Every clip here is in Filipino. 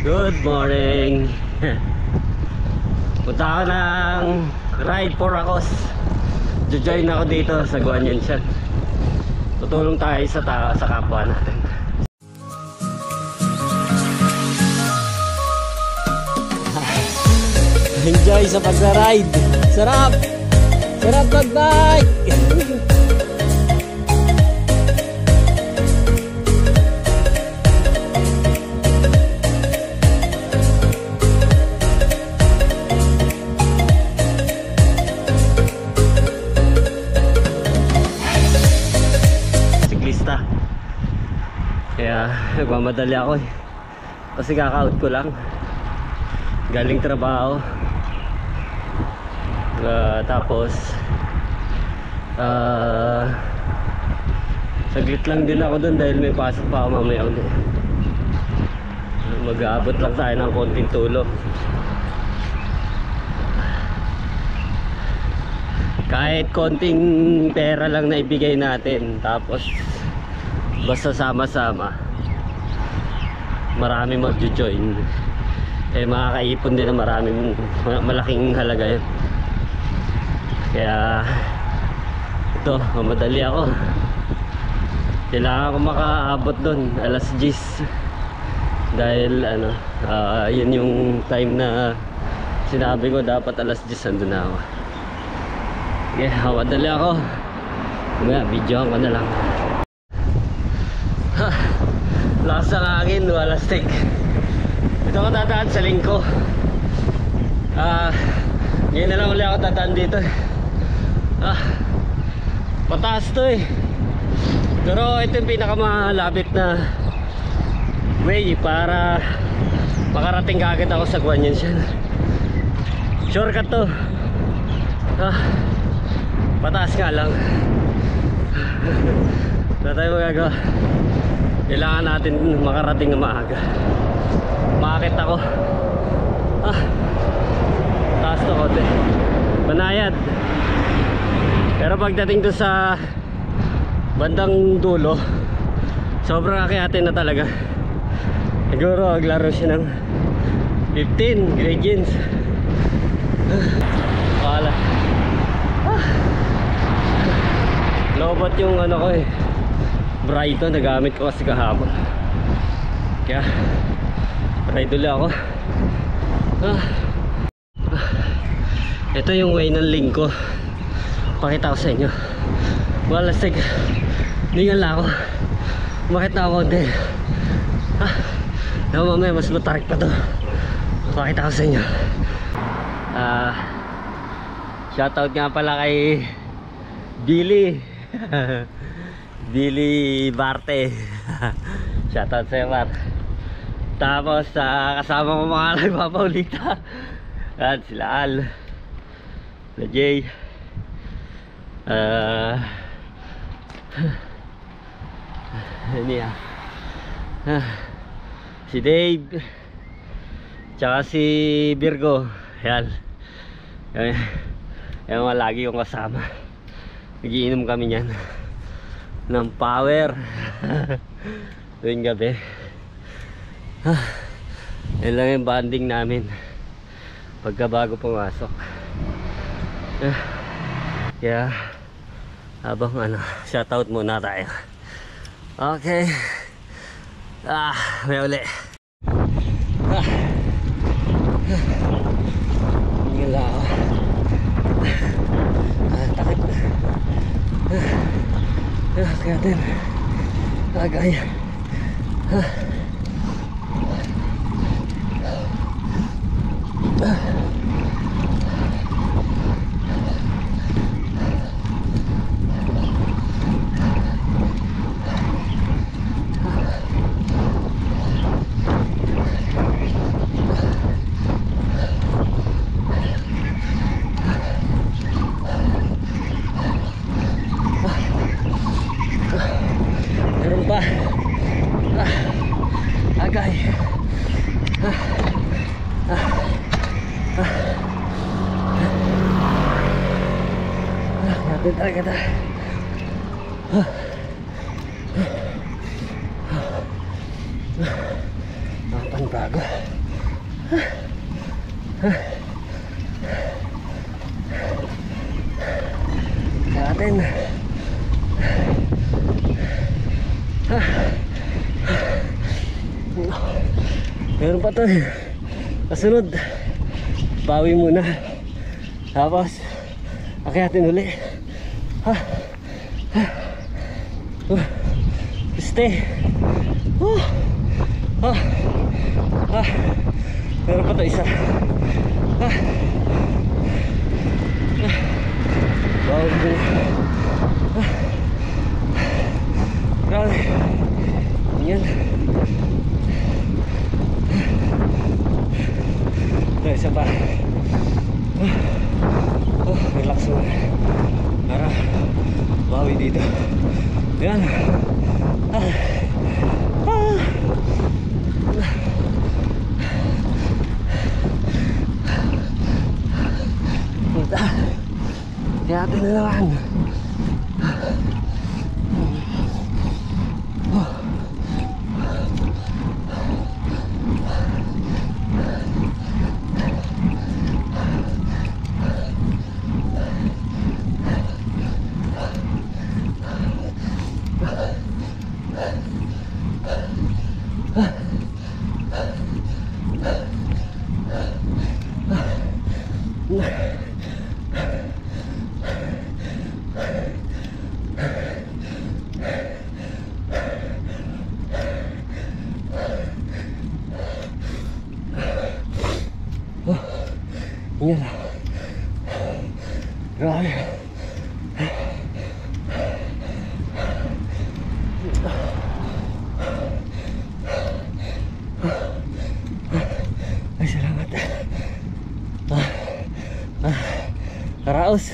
Good morning. Punta ako ng ride for Acos. Jojoin ako dito sa Guanyan. Tutulong tayo sa kapwa natin. Enjoy sa pag-ride. Sarap! Sarap mag-bike! Kaya nagmamadali ako eh. Kasi kaka-out ko lang. Galing trabaho. Tapos saglit lang din ako dun dahil may pasok pa ako mamaya ulit. Mag-aabot lang tayo ng konting tulong. Kahit konting pera lang na ibigay natin, tapos basta sama-sama, marami mag-join, eh makakaipon din ng maraming malaking halaga yun. Kaya ito, mamadali ako. Kailangan ko makaabot doon alas 10 dahil yun yung time na sinabi ko dapat alas 10 andun na ako. Okay, mamadali ako. Videoan ko na lang. Lakas ng hangin, wala stick. Ito ako tataan sa lingko. Ngayon na lang ulit ako tataan dito. Pataas to eh. Pero ito yung pinakamalapit na way para makarating kaagad ako sa Guanyan. Shortcut to. Pataas nga lang. Wala tayo magagawa. Kailangan natin makarating na maaga. Makakit ako. Taas to kote. Banayad. Pero pagdating doon sa bandang dulo, sobrang akyatin na talaga. Siguro maglaro siya ng 15 gradients. Wala. Lobot yung ko eh, Brighton, nagamit ko kasi kahapon. Kaya ride ulit ako. Ito yung way ng lingko. Pakita ko sa inyo. Wala sig. Lingal lang ako. Bakit na ako konti. Mamaya mas matarik pa to. Pakita ko sa inyo. Shoutout nga pala kay Billy. Billy Barte. Shoutout sa'yo, Mar. Tapos kasama ko mga nagpapaulita. At sila Al, sila Jay, si Dave, tsaka si Virgo. Yan. Yan mga lagi yung kasama. Nagiinom kami niyan ng power tuwing gabi. Yan lang yung bonding namin pagka bago pumasok. Kaya habang shoutout muna tayo. Okay. May uli. Hingala ako. Takip na. Kaya din agay. Agay. Natin talaga ta. Ang bago. Sa atin. Meron pa to eh. Kasunod. Bawi muna. Tapos akyatin uli. Stay. Meron pa to isa. Bawi muna. Grabe. Yan. Ito isa pa. Relax mo. Para bawi dito. Yan. Kaya atin na naman. Yan lah. Grabe. Ay, salamat. Karaos.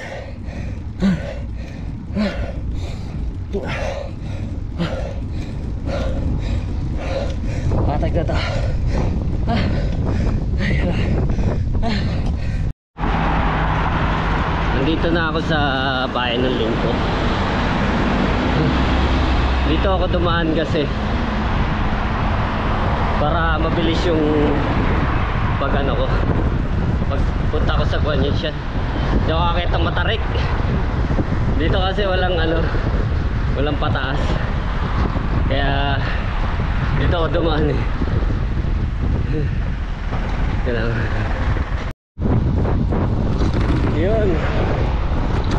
Patag na to. Nandito na ako sa bayan ng Lingko. Dito ako dumaan kasi para mabilis yung pagpunta ko sa Guanyan. Hindi ako kakita Matarik. Dito kasi walang walang pataas. Kaya dito ako dumaan eh. Yun.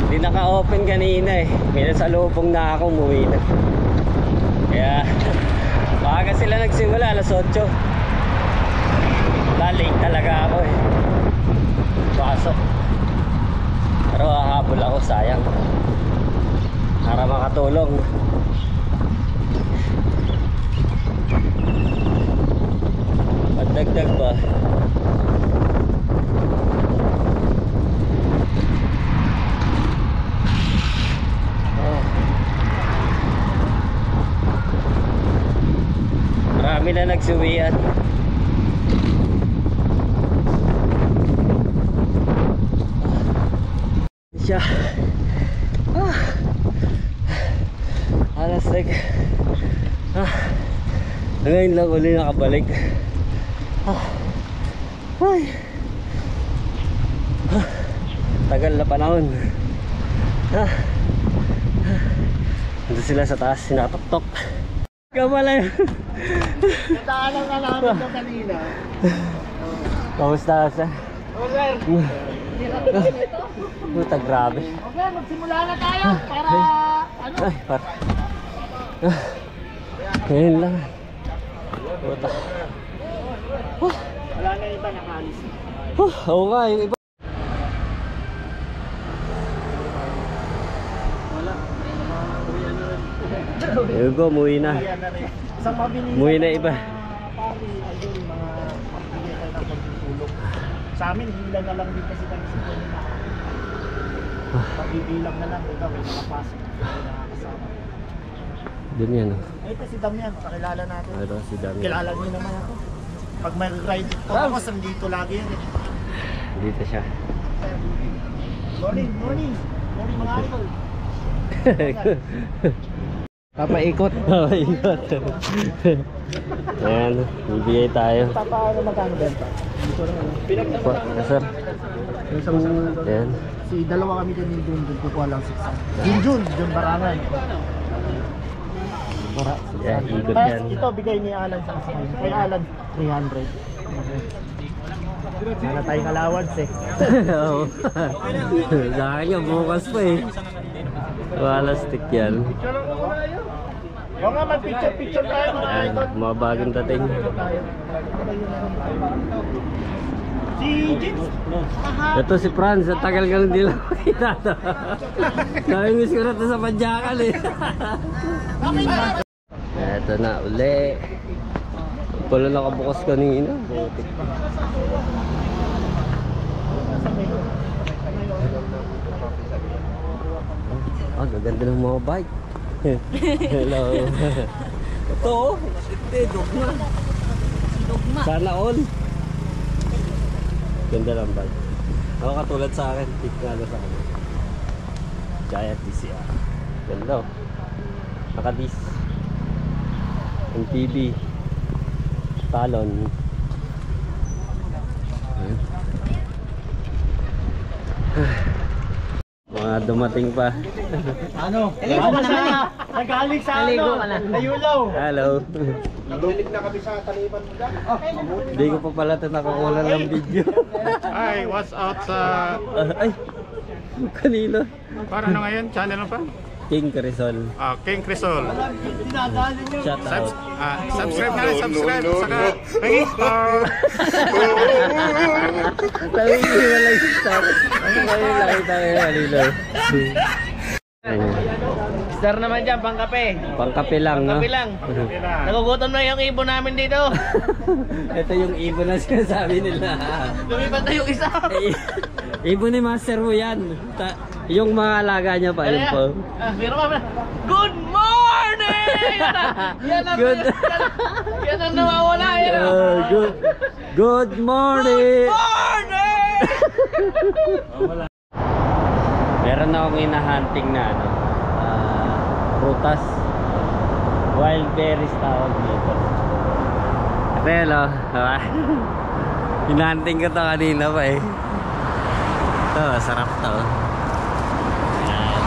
Hindi naka-open kanina eh. May nasalubong na ako, umuwi na. Kaya maaga sila nagsimula, alas 8. Late talaga ako eh. Pasok. Pero hahabol ako, sayang. Para makatulong. Pagdagdag ba? Marami na nagsuwian. Siya. Alas like ngayon lang uli nakabalik. Ay. Tagal na panahon. Nandun sila sa taas, sinatok-tok. Kamala yun. Nataanan na namin ito kanina. Kamusta sa? Okay. Puta, grabe. Okay, magsimula na tayo para ano? Ay, para. Ngayon lang. Puta. Wala na iba nakaalis. Oo nga, yung iba. Wala. Yung go, umuwi na. Sa mabilis. Umuwi na iba. Pari, ayun, mga magbigay tayo ng pagtutulong. Sa amin, hila na lang din kasi kami sa kanina. Pagbibilang na lang, ikaw may nakapasok. May nakakasama. Doon yan. Ito si Damian, pakilala natin. Ano si Damian? Kilala niyo naman ako. Pag may ride ito, ako sandito lagi yan. Dito siya. Morning, morning. Morning mga idol. Papaikot. Ikot. Ayan, bibigay tayo. Papaano magkano benta? Hindi ko rin alam. Po, sir. Yung sa mga Ayan. si dalawa kami din ni Jun, kukuha lang 600. Jun Barangan. Para. Yeah, ikot Tapos yan. ito bigay ni Alan sa kasama. Kay Alan 300. Wala tayong allowance eh. Oo. Sa akin nga, bukas pa eh. Wala stick yan. O nga, mag-picture tayo mga Ayan, idol. mga bagong dating. Si James. Ito si Franz, ang tagal ka lang di lang makita to. Namimiss ko na ito sa Padyakan eh. Ito na uli. Pala nakabukas kanina. Butik. Ah, gaganda ng mga bike. Hello. Ito oh, hindi, dogma. Sana all. Ganda ng bike. Ako katulad sa akin, pick na sa akin. Giant DCR. Ganda oh. Nakadis. MTB. Talon. Mga dumating pa. Ano? Naligo ka naman eh. Nagaling sa Naligo ano? ka na. Nayulaw. Hello. Nalilig na kami sa taliban mo dyan. Hindi ko pa pala ito nakakuha ng video. Hi, what's up sa... Ay, kanina. Para ano ngayon? Channel mo pa? King Crisol. King Crisol. Shout out. Subscribe na rin, subscribe. Saka, ringing star. Tawigiwala yung star. Ano kayo nakita kayo kanina? Star naman dyan, pangkape. Pangkape lang, no? Pangkape lang. Nagugutom na yung ibon namin dito. Ito yung ibon na sinasabi nila. Lumipat na yung isa. Ibon ni Master mo yan. Yung mga alaga niya pa, yun po. Pero mama, good morning! Yan ang, Good. yan ang nawawala. Yan ang, Good morning! morning! Meron akong hinahunting na ano, prutas. Wild berries tawag dito. Pero, hinahunting ko to kanina pa eh. Ito, sarap to. Ayan.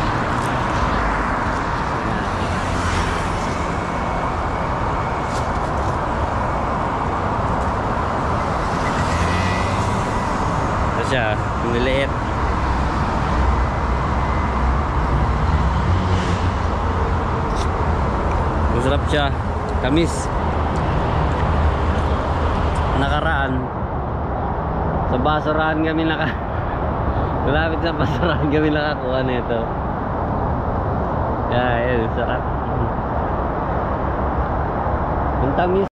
Ito siya, maliit. Masarap siya, tamis. Nakaraan sa basurahan kami malapit sa basurahan kami nakakuha nito. Kaya yun, sarap. Ang tamis.